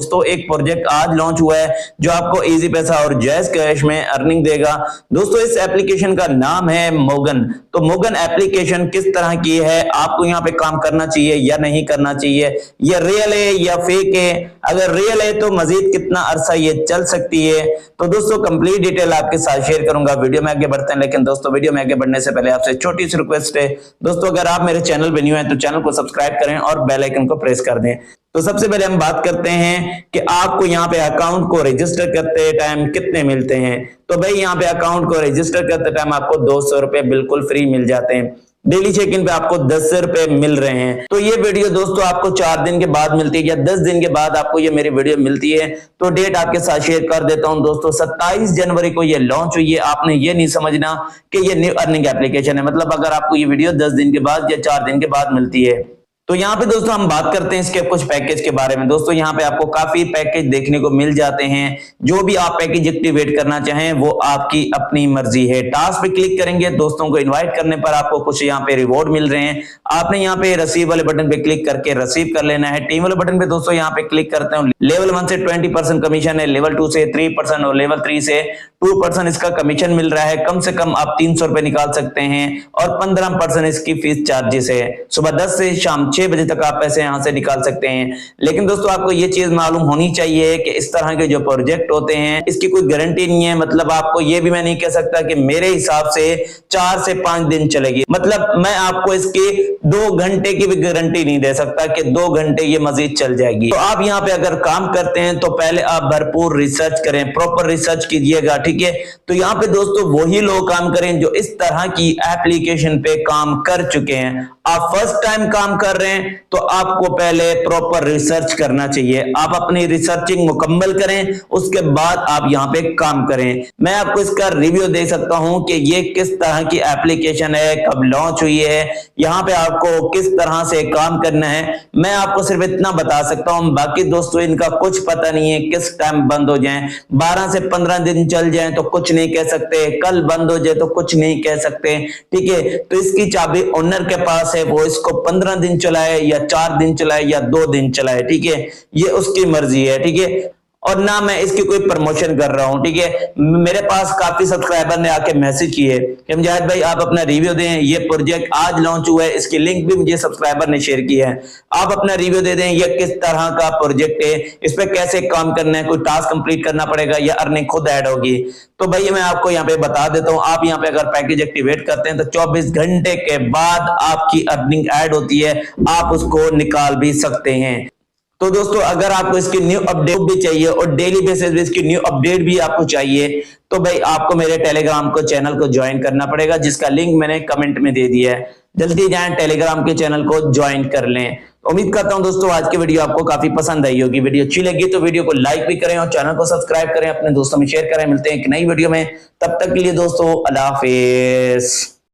दोस्तों एक प्रोजेक्ट आज लॉन्च हुआ है जो आपको इजी पैसा और जैज कैश में अर्निंग देगा। दोस्तों इस एप्लीकेशन का नाम है मोगन। तो मोगन एप्लीकेशन किस तरह की है, आपको यहाँ पे काम करना चाहिए या नहीं करना चाहिए, ये रियल है या फेक है, अगर रियल है तो मजीद कितना अरसा ये चल सकती है, तो दोस्तों कंप्लीट डिटेल आपके साथ शेयर करूंगा। वीडियो में आगे बढ़ते हैं, लेकिन दोस्तों वीडियो में आगे बढ़ने से पहले आपसे छोटी सी रिक्वेस्ट है दोस्तों, अगर आप मेरे चैनल पे न्यू हैं तो चैनल को सब्सक्राइब करें और बेल आइकन को प्रेस कर दें। तो सबसे पहले हम बात करते हैं कि आपको यहाँ पे अकाउंट को रजिस्टर करते टाइम कितने मिलते हैं। तो भाई यहाँ पे अकाउंट को रजिस्टर करते टाइम आपको 200 रुपए बिल्कुल फ्री मिल जाते हैं। डेली चेक इन पे आपको 10 रुपए मिल रहे हैं। तो ये वीडियो दोस्तों आपको 4 दिन के बाद मिलती है या 10 दिन के बाद आपको ये मेरी वीडियो मिलती है। तो डेट आपके साथ शेयर कर देता हूं दोस्तों, 27 जनवरी को ये लॉन्च हुई है। आपने ये नहीं समझना कि ये न्यू अर्निंग एप्लीकेशन है, मतलब अगर आपको ये वीडियो 10 दिन के बाद या 4 दिन के बाद मिलती है। तो यहाँ पे दोस्तों हम बात करते हैं इसके कुछ पैकेज के बारे में। दोस्तों यहाँ पे आपको काफी पैकेज देखने को मिल जाते हैं। जो भी आप पैकेज एक्टिवेट करना चाहें वो आपकी अपनी मर्जी है। टास्क पे क्लिक करेंगे, दोस्तों को इनवाइट करने पर आपको कुछ यहाँ पे रिवॉर्ड मिल रहे हैं। आपने यहाँ पे रिसीव वाले बटन पे क्लिक करके रिसीव कर लेना है। टीम वाले बटन पे दोस्तों यहाँ पे क्लिक करते हैं। लेवल 1 से 20% कमीशन है, लेवल 2 से 3% और लेवल 3 से 2% इसका कमीशन मिल रहा है। कम से कम आप 300 रुपए निकाल सकते हैं और 15% इसकी फीस चार्जेस है। सुबह 10 से शाम 6 बजे तक आप पैसे यहां से निकाल सकते हैं। लेकिन दोस्तों आपको ये चीज मालूम होनी चाहिए कि इस तरह के जो प्रोजेक्ट होते हैं इसकी कोई गारंटी नहीं है। मतलब आपको ये भी मैं नहीं कह सकता कि मेरे हिसाब से 4 से 5 दिन चलेगी, मतलब मैं आपको इसकी 2 घंटे की भी गारंटी नहीं दे सकता कि 2 घंटे ये मजीद चल जाएगी। तो आप यहाँ पे अगर काम करते हैं तो पहले आप भरपूर रिसर्च करें, प्रॉपर रिसर्च कीजिएगा, ठीक है। तो यहाँ पे दोस्तों वही लोग काम करें जो इस तरह की एप्लीकेशन पे काम कर चुके हैं। आप फर्स्ट टाइम काम कर रहे हैं तो आपको पहले प्रॉपर रिसर्च करना चाहिए। आप अपनी रिसर्चिंग मुकम्मल करें, उसके बाद आप यहाँ पे काम करें। मैं आपको इसका रिव्यू दे सकता हूं कि ये किस तरह की एप्लीकेशन है, कब लॉन्च हुई है, यहाँ पे आपको किस तरह से काम करना है। मैं आपको सिर्फ इतना बता सकता हूं, बाकी दोस्तों इनका कुछ पता नहीं है। किस टाइम बंद हो जाए, 12 से 15 दिन चल जाए तो कुछ नहीं कह सकते, कल बंद हो जाए तो कुछ नहीं कह सकते, ठीक है। तो इसकी चाबी ओनर के पास है, वो इसको 15 दिन चलाए या 4 दिन चलाए या 2 दिन चलाए, ठीक है, ये उसकी मर्जी है, ठीक है। और ना मैं इसकी कोई प्रमोशन कर रहा हूं, ठीक है। मेरे पास काफी सब्सक्राइबर ने आके मैसेज किए कि मुजाहिद भाई आप अपना रिव्यू दें, ये प्रोजेक्ट आज लॉन्च हुआ है, इसकी लिंक भी मुझे सब्सक्राइबर ने शेयर की है, आप अपना रिव्यू दे दें, ये किस तरह का प्रोजेक्ट है, इस पे कैसे काम करना है, कोई टास्क कंप्लीट करना पड़ेगा या अर्निंग खुद ऐड होगी। तो भाई मैं आपको यहाँ पे बता देता हूँ, आप यहाँ पे अगर पैकेज एक्टिवेट करते हैं तो 24 घंटे के बाद आपकी अर्निंग ऐड होती है, आप उसको निकाल भी सकते हैं। तो दोस्तों अगर आपको इसकी न्यू अपडेट भी चाहिए और डेली बेसिस पे इसकी न्यू अपडेट भी आपको चाहिए तो भाई आपको मेरे टेलीग्राम को चैनल को ज्वाइन करना पड़ेगा, जिसका लिंक मैंने कमेंट में दे दिया है। जल्दी जाएं टेलीग्राम के चैनल को ज्वाइन कर लें। उम्मीद करता हूं दोस्तों आज की वीडियो आपको काफी पसंद आई होगी। वीडियो अच्छी लगी तो वीडियो को लाइक भी करें और चैनल को सब्सक्राइब करें, अपने दोस्तों में शेयर करें। मिलते हैं एक नई वीडियो में, तब तक के लिए दोस्तों अल्लाह हाफिज।